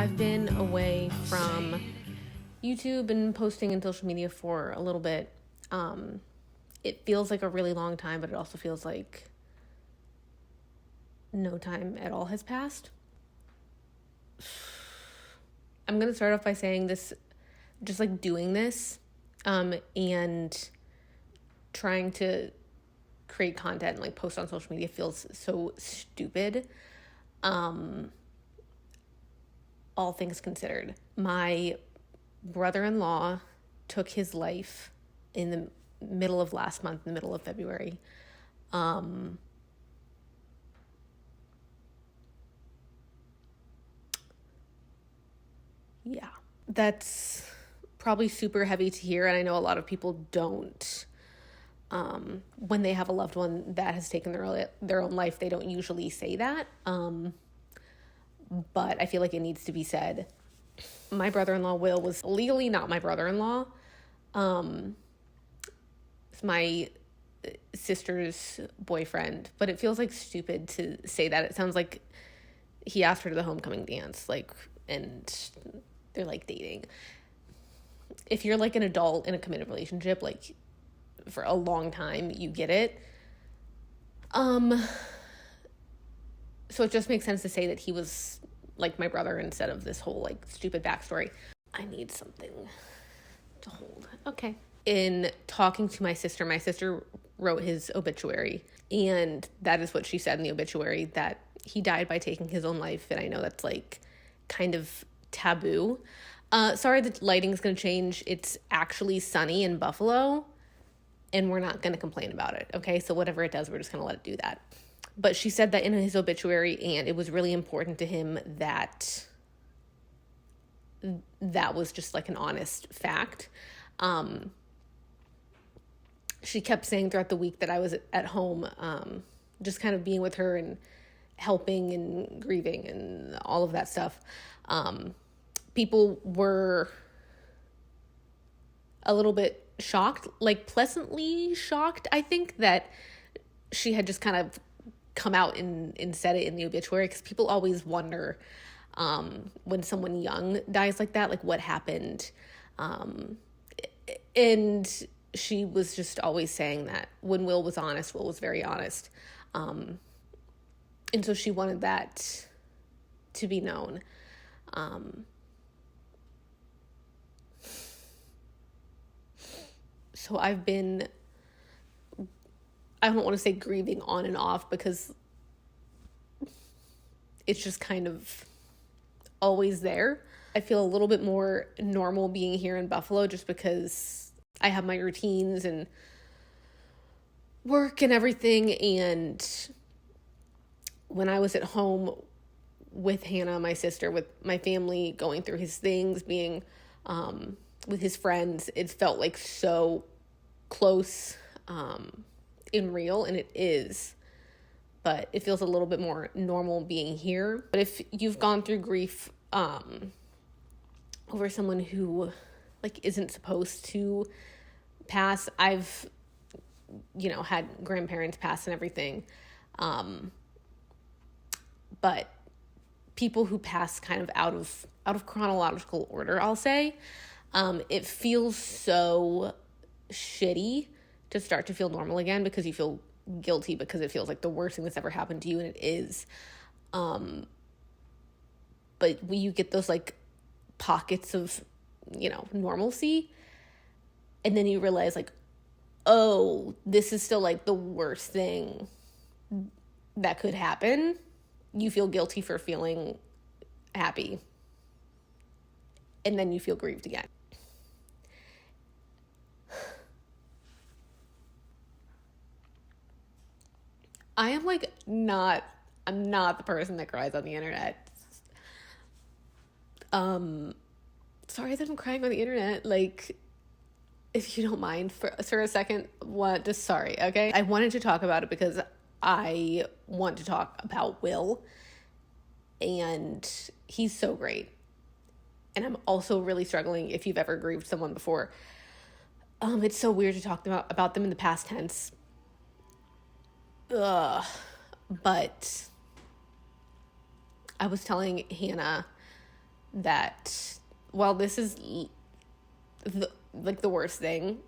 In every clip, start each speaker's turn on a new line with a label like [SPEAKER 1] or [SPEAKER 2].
[SPEAKER 1] I've been away from YouTube and posting and social media for a little bit. It feels like a really long time, but it also feels like no time at all has passed. I'm going to start off by saying this, just like doing this and trying to create content and like post on social media feels so stupid. All things considered, my brother-in-law took his life in the middle of last month, in the middle of February. Yeah, that's probably super heavy to hear, and I know a lot of people don't. When they have a loved one that has taken their own life, they don't usually say that. But I feel like it needs to be said. My brother-in-law, Will, was legally not my brother-in-law. It's my sister's boyfriend, but it feels like stupid to say that. It sounds like he asked her to the homecoming dance, and they're like dating. If you're like an adult in a committed relationship, like for a long time, you get it. So it just makes sense to say that he was like my brother instead of this whole like stupid backstory. I need something to hold. Okay. In talking to my sister wrote his obituary, and that is what she said in the obituary, that he died by taking his own life. And I know that's like kind of taboo. Sorry, the lighting's going to change. It's actually sunny in Buffalo, and we're not going to complain about it. Okay. So whatever it does, we're just going to let it do that. But she said that in his obituary, and it was really important to him that that was just like an honest fact. She kept saying throughout the week that I was at home, just kind of being with her and helping and grieving and all of that stuff. People were a little bit shocked, like pleasantly shocked, I think, that she had just kind of come out and said it in the obituary, because people always wonder when someone young dies like that, like what happened. And she was just always saying that when Will was honest, Will was very honest. And so she wanted that to be known. So I've been, I don't want to say grieving on and off, because it's just kind of always there. I feel a little bit more normal being here in Buffalo just because I have my routines and work and everything. And when I was at home with Hannah, my sister, with my family, going through his things, being with his friends, it felt like so close and real, and it is, but it feels a little bit more normal being here. But if you've gone through grief over someone who like isn't supposed to pass, I've had grandparents pass and everything, but people who pass kind of out of chronological order, I'll say, it feels so shitty to start to feel normal again, because you feel guilty, because it feels like the worst thing that's ever happened to you, and it is. But when you get those like pockets of, normalcy, and then you realize like, oh, this is still like the worst thing that could happen, you feel guilty for feeling happy. And then you feel grieved again. I am like I'm not the person that cries on the internet. Sorry that I'm crying on the internet. Like, if you don't mind for a second, sorry, okay? I wanted to talk about it because I want to talk about Will, and he's so great. And I'm also really struggling, if you've ever grieved someone before. It's so weird to talk about them in the past tense. But I was telling Hannah that while this is the worst thing,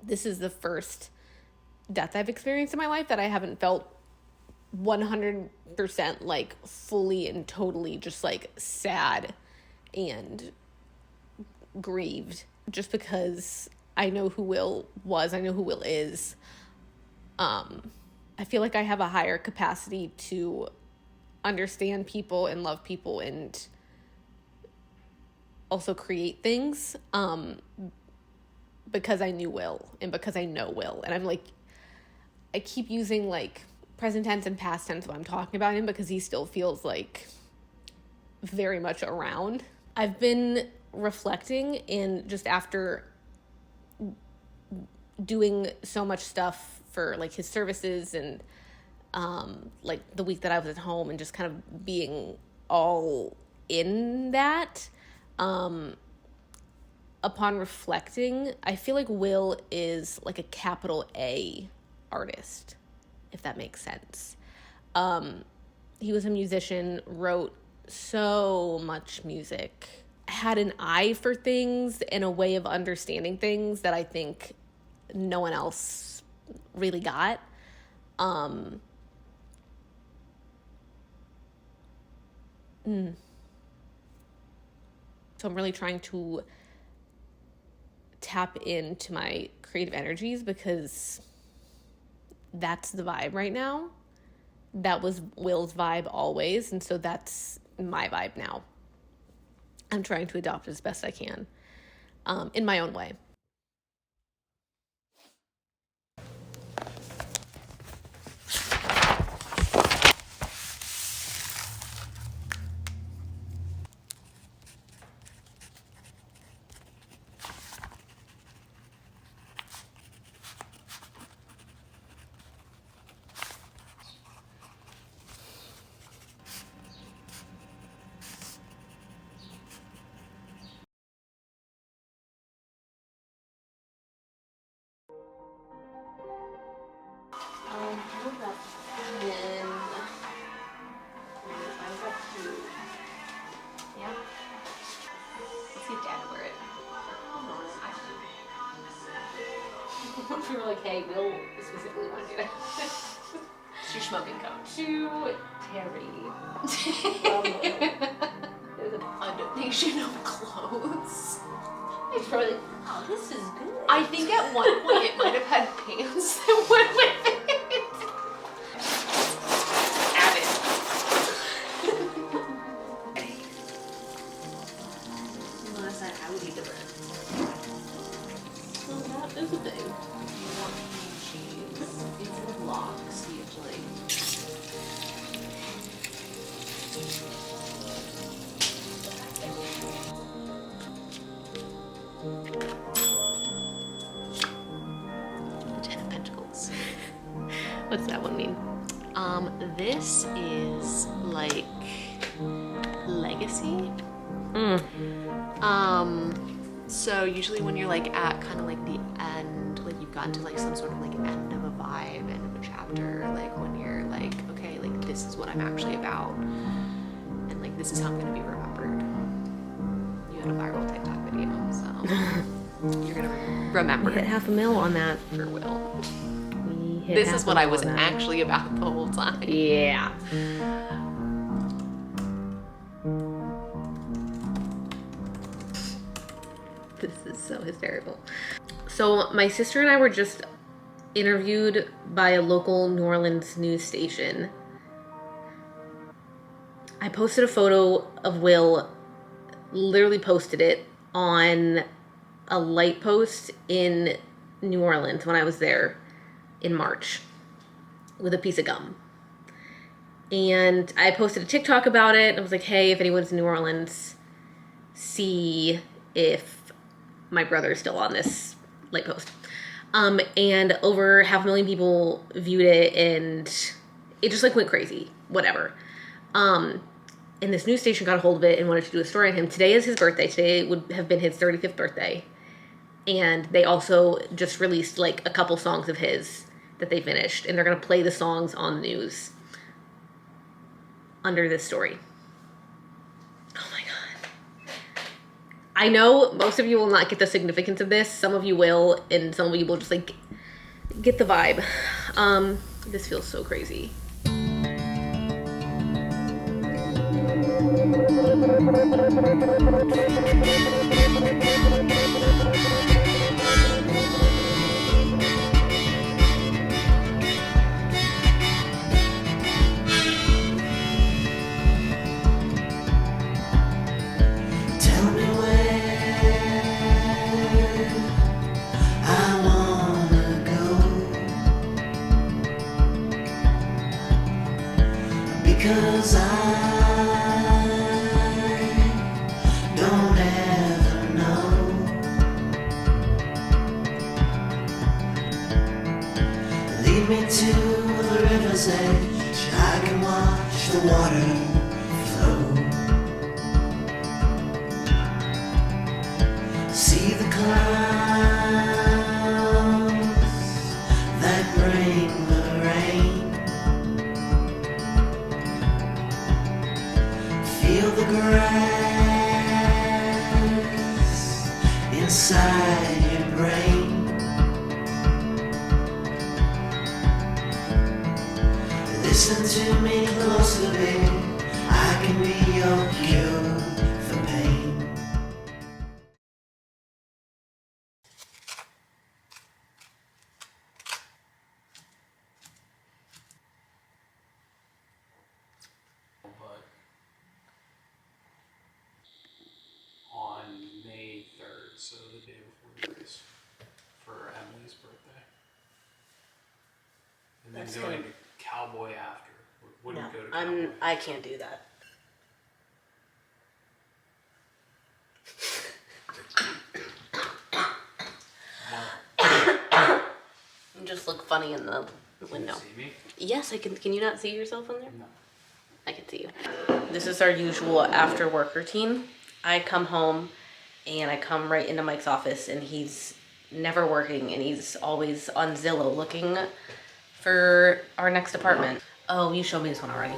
[SPEAKER 1] this is the first death I've experienced in my life that I haven't felt 100% like fully and totally just like sad and grieved, just because I know who Will was, I know who Will is. I feel like I have a higher capacity to understand people and love people and also create things, because I knew Will and because I know Will. And I'm like, I keep using like present tense and past tense when I'm talking about him because he still feels like very much around. I've been reflecting, and just after doing so much stuff for like his services and like the week that I was at home and just kind of being all in that, upon reflecting, I feel like Will is like a capital A artist, if that makes sense. He was a musician, wrote so much music, had an eye for things and a way of understanding things that I think no one else really got. So I'm really trying to tap into my creative energies because that's the vibe right now. That was Will's vibe always, and so that's my vibe now. I'm trying to adopt it as best I can, in my own way. Yeah. Let's see if Dad wear it. We were like, hey, Will specifically wanted you to. It's your smoking coat. To Terry. There's a donation of clothes. It's probably like, oh, this is good. I think at one point it might have had pants that went with it. Add it. Well, that's not how we eat the bread. Well, that is a thing. More cheese. It's in blocks usually. The Ten of Pentacles. What's that one mean? This is like legacy. So usually when you're like at kind of like the end, like you've gotten to like some sort of like end of a vibe, end of a chapter, like when you're like, okay, like this is what I'm actually about, and like this is how I'm gonna be remembered. You had a viral TikTok video, so you're gonna remember.
[SPEAKER 2] We hit 500,000 on that.
[SPEAKER 1] For Will.
[SPEAKER 2] This
[SPEAKER 1] is what I was actually about the whole time.
[SPEAKER 2] Yeah.
[SPEAKER 1] This is so hysterical. So my sister and I were just interviewed by a local New Orleans news station. I posted a photo of Will, literally posted it on a light post in New Orleans when I was there in March with a piece of gum. And I posted a TikTok about it. I was like, hey, if anyone's in New Orleans, see if my brother is still on this light post. And over 500,000 people viewed it, and it just like went crazy, whatever. And this news station got a hold of it and wanted to do a story on him. Today is his birthday. Today would have been his 35th birthday. And they also just released like a couple songs of his that they finished, and they're going to play the songs on the news under this story. Oh my God. I know most of you will not get the significance of this. Some of you will, and some of you will just like get the vibe. This feels so crazy.
[SPEAKER 3] Tell me where I wanna go, because I don't ever know. Lead me to the river's edge, I can watch the water flow. See the clouds that bring the rain. Feel the grass inside your brain. Listen to me closely, I can be your cure for pain.
[SPEAKER 4] But on May 3rd, so the day before the race, for Emily's birthday. And then
[SPEAKER 5] That's
[SPEAKER 4] going
[SPEAKER 5] gonna-
[SPEAKER 4] to Cowboy after. Wouldn't
[SPEAKER 5] No,
[SPEAKER 4] go to Cowboy.
[SPEAKER 5] I can't do that. You just look funny in the window.
[SPEAKER 4] See me?
[SPEAKER 5] Yes, I can. Can you not see yourself in there?
[SPEAKER 4] No.
[SPEAKER 5] I can see you. This is our usual after work routine. I come home and I come right into Mike's office and he's never working and he's always on Zillow looking for our next apartment. Oh, you showed me this one already.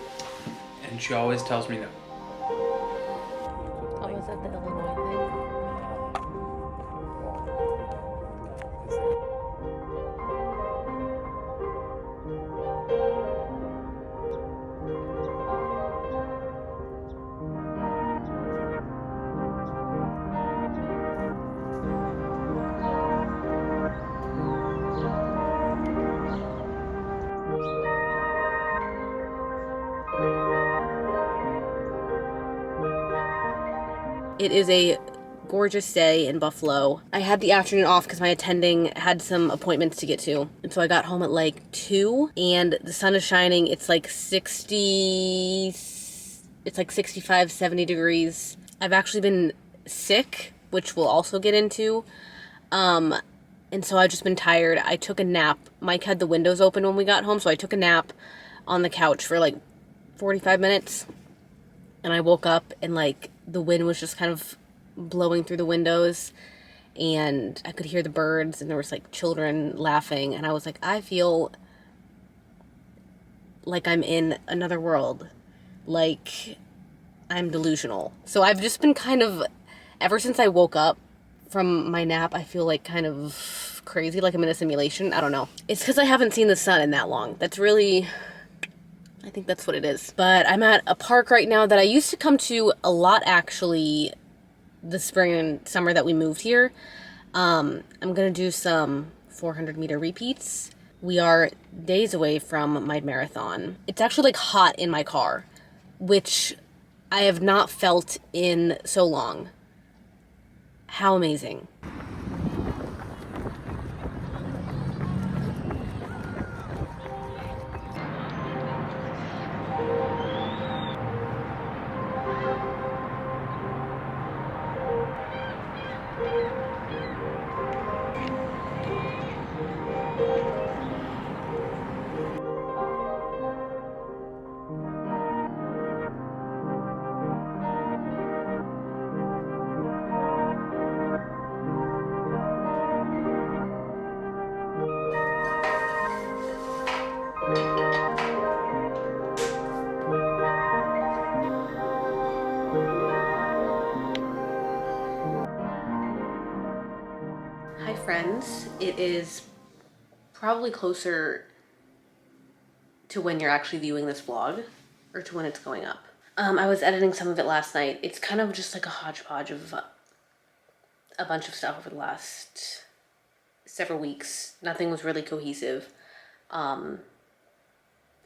[SPEAKER 4] And she always tells me no.
[SPEAKER 1] Oh, is that the Illinois thing? It is a gorgeous day in Buffalo. I had the afternoon off because my attending had some appointments to get to. And so I got home at like 2 and the sun is shining. It's like 65, 70 degrees. I've actually been sick, which we'll also get into. And so I've just been tired. I took a nap. Mike had the windows open when we got home, so I took a nap on the couch for like 45 minutes. And I woke up and like the wind was just kind of blowing through the windows and I could hear the birds and there was like children laughing and I was like, I feel like I'm in another world. Like I'm delusional. So I've just been kind of, ever since I woke up from my nap, I feel like kind of crazy, like I'm in a simulation. I don't know. It's because I haven't seen the sun in that long. That's really, I think that's what it is. But I'm at a park right now that I used to come to a lot actually the spring and summer that we moved here. I'm gonna do some 400-meter repeats. We are days away from my marathon. It's actually like hot in my car, which I have not felt in so long. How amazing.
[SPEAKER 5] ends, it is probably closer to when you're actually viewing this vlog, or to when it's going up. I was editing some of it last night. It's kind of just like a hodgepodge of a bunch of stuff over the last several weeks. Nothing was really cohesive. And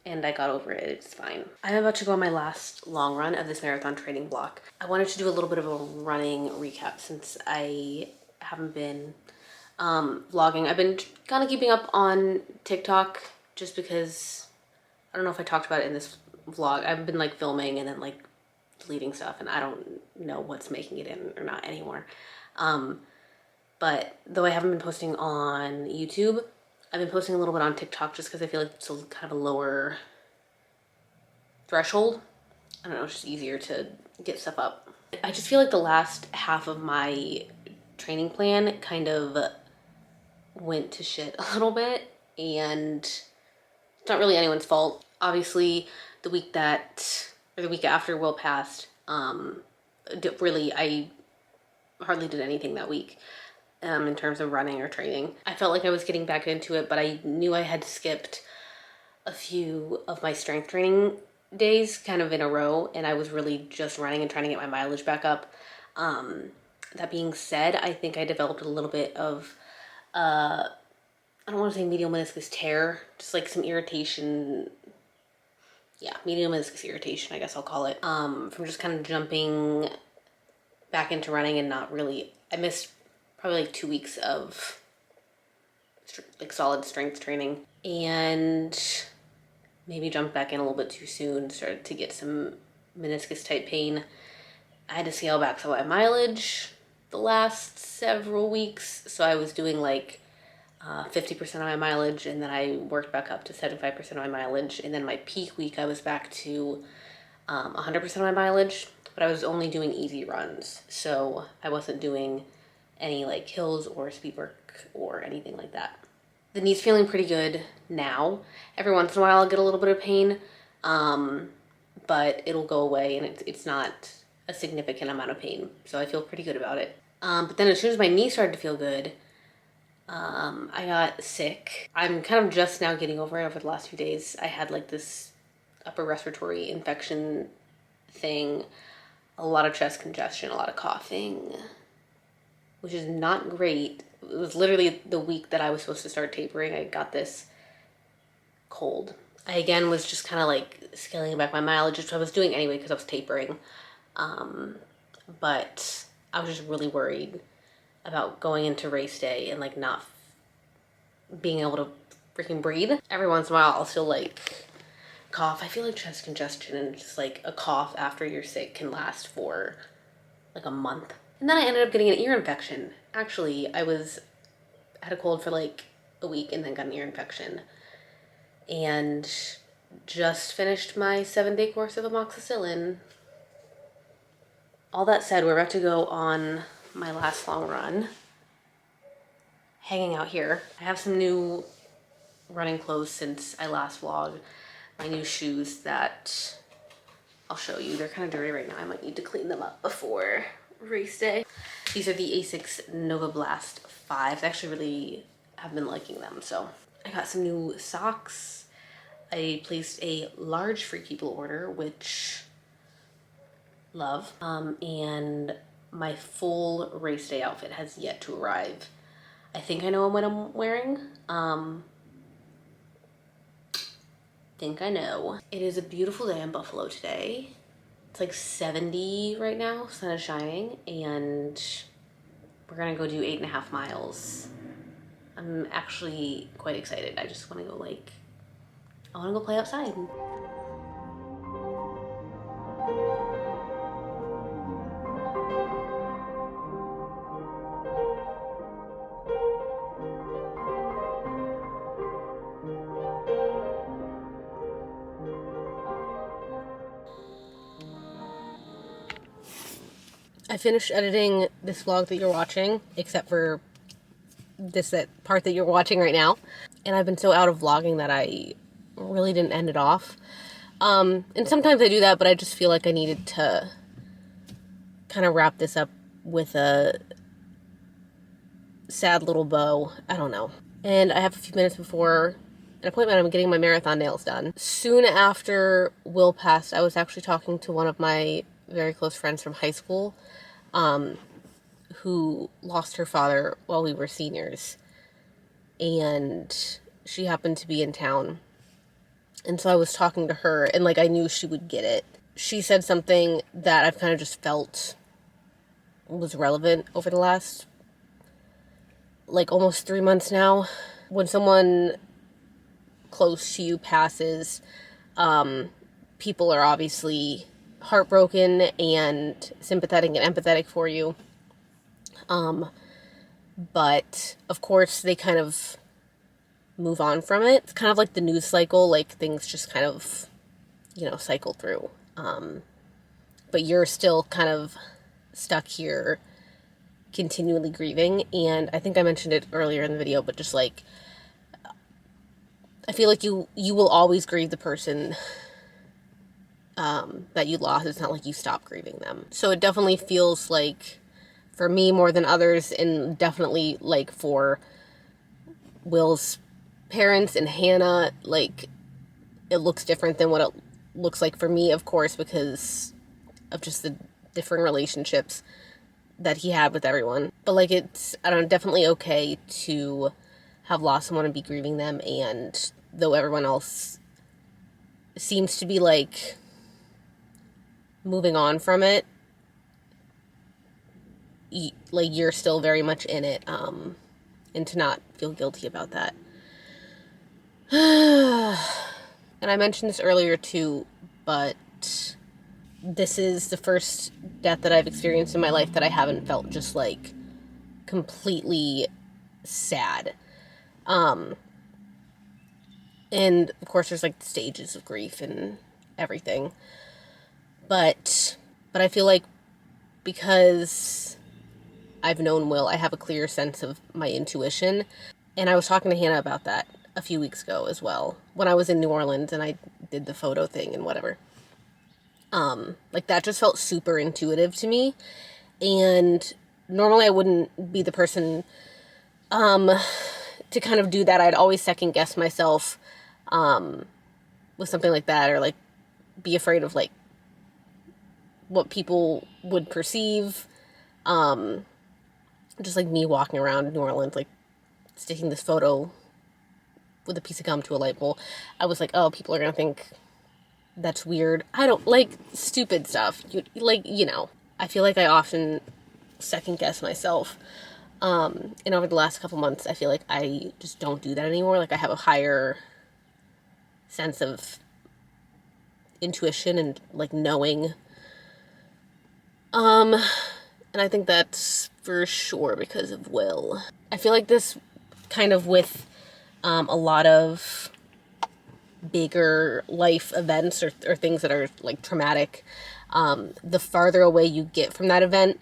[SPEAKER 5] I got over it, it's fine. I'm about to go on my last long run of this marathon training block. I wanted to do a little bit of a running recap since I haven't been vlogging. I've been kind of keeping up on TikTok just because, I don't know if I talked about it in this vlog. I've been like filming and then like deleting stuff, and I don't know what's making it in or not anymore. But though I haven't been posting on YouTube, I've been posting a little bit on TikTok just because I feel like it's kind of a lower threshold. I don't know, it's just easier to get stuff up. I just feel like the last half of my training plan kind of went to shit a little bit, and it's not really anyone's fault. Obviously, the week after Will passed, I hardly did anything that week. In terms of running or training. I felt like I was getting back into it, but I knew I had skipped a few of my strength training days kind of in a row, and I was really just running and trying to get my mileage back up. That being said, I think I developed a little bit of, I don't want to say medial meniscus tear, just like some irritation. Yeah, medial meniscus irritation, I guess I'll call it. From just kind of jumping back into running and not really, I missed probably like 2 weeks of like solid strength training, and maybe jumped back in a little bit too soon, started to get some meniscus type pain. I had to scale back some of my mileage the last several weeks, so I was doing like 50% of my mileage, and then I worked back up to 75% of my mileage, and then my peak week I was back to 100% of my mileage, but I was only doing easy runs, so I wasn't doing any like hills or speed work or anything like that. The knee's feeling pretty good now. Every once in a while I'll get a little bit of pain, but it'll go away, and it's not a significant amount of pain, so I feel pretty good about it. But then as soon as my knee started to feel good, I got sick. I'm kind of just now getting over it over the last few days. I had like this upper respiratory infection thing, a lot of chest congestion, a lot of coughing, which is not great. It was literally the week that I was supposed to start tapering. I got this cold. I again was just kind of like scaling back my mileage, which I was doing anyway because I was tapering. But I was just really worried about going into race day and like not being able to freaking breathe. Every once in a while I'll still like cough. I feel like chest congestion and just like a cough after you're sick can last for like a month. And then I ended up getting an ear infection. Actually, I had a cold for like a week and then got an ear infection. And just finished my 7-day course of amoxicillin. All that said, we're about to go on my last long run. Hanging out here. I have some new running clothes since I last vlogged. My new shoes that I'll show you. They're kind of dirty right now. I might need to clean them up before race day. These are the Asics Nova Blast 5s. I actually really have been liking them. So I got some new socks. I placed a large Free People order, which love. And my full race day outfit has yet to arrive. I think I know what I'm wearing. Think I know. It is a beautiful day in Buffalo today. It's like 70 right now, sun is shining, and we're gonna go do 8.5 miles. I'm actually quite excited. I just wanna go I wanna go play outside. I finished editing this vlog that you're watching, except for that part that you're watching right now. And I've been so out of vlogging that I really didn't end it off. And sometimes I do that, but I just feel like I needed to kind of wrap this up with a
[SPEAKER 1] sad little bow. I don't know. And I have a few minutes before an appointment. I'm getting my marathon nails done. Soon after Will passed, I was actually talking to one of my very close friends from high school, who lost her father while we were seniors. And she happened to be in town. And so I was talking to her, and, like, I knew she would get it. She said something that I've kind of just felt was relevant over the last, like, almost 3 months now. When someone close to you passes, people are obviously heartbroken and sympathetic and empathetic for you. But, of course, they kind of move on from it. It's kind of like the news cycle, like, things just kind of, you know, cycle through. But you're still kind of stuck here continually grieving. And I think I mentioned it earlier in the video, but just, like, I feel like you will always grieve the person that you lost. It's not like you stop grieving them. So it definitely feels like, for me more than others, and definitely, like, for Will's parents and Hannah, like, it looks different than what it looks like for me, of course, because of just the different relationships that he had with everyone. But, like, it's, I don't know, definitely okay to have lost someone and be grieving them, and though everyone else seems to be, like, moving on from it, like, you're still very much in it, and to not feel guilty about that. And I mentioned this earlier too, but this is the first death that I've experienced in my life that I haven't felt just, like, completely sad. And of course there's, like, stages of grief and everything. But I feel like because I've known Will, I have a clear sense of my intuition. And I was talking to Hannah about that a few weeks ago as well, when I was in New Orleans and I did the photo thing and whatever. Like, that just felt super intuitive to me. And normally I wouldn't be the person to kind of do that. I'd always second guess myself with something like that, or, like, be afraid of, like, what people would perceive. Just, like, me walking around New Orleans, like, sticking this photo with a piece of gum to a light pole. I was like, oh, people are gonna think that's weird. I don't, like, stupid stuff. You know, I feel like I often second guess myself. And over the last couple months, I feel like I just don't do that anymore. Like, I have a higher sense of intuition and, like, knowing. And I think that's for sure because of Will. I feel like this kind of with a lot of bigger life events or things that are, like, traumatic, the farther away you get from that event,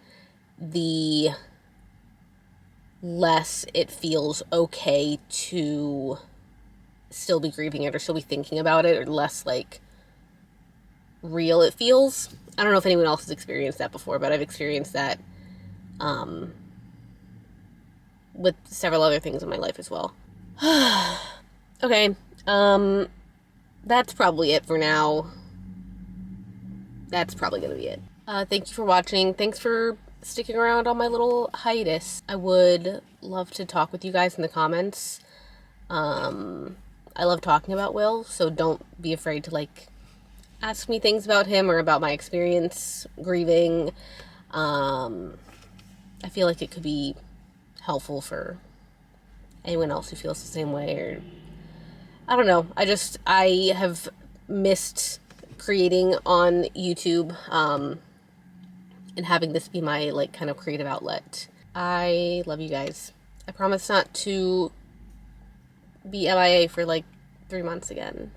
[SPEAKER 1] the less it feels okay to still be grieving it or still be thinking about it, or less, like, real it feels. I don't know if anyone else has experienced that before, but I've experienced that with several other things in my life as well. Okay, that's probably it for now. That's probably gonna be it. Thank you for watching. Thanks for sticking around on my little hiatus. I would love to talk with you guys in the comments. I love talking about Will, so don't be afraid to, like, ask me things about him or about my experience grieving. I feel like it could be helpful for anyone else who feels the same way, or I don't know. I have missed creating on YouTube, and having this be my, like, kind of creative outlet. I love you guys. I promise not to be MIA for, like, 3 months again.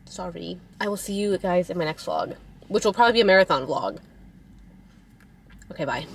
[SPEAKER 1] Sorry. I will see you guys in my next vlog, which will probably be a marathon vlog. Okay, bye.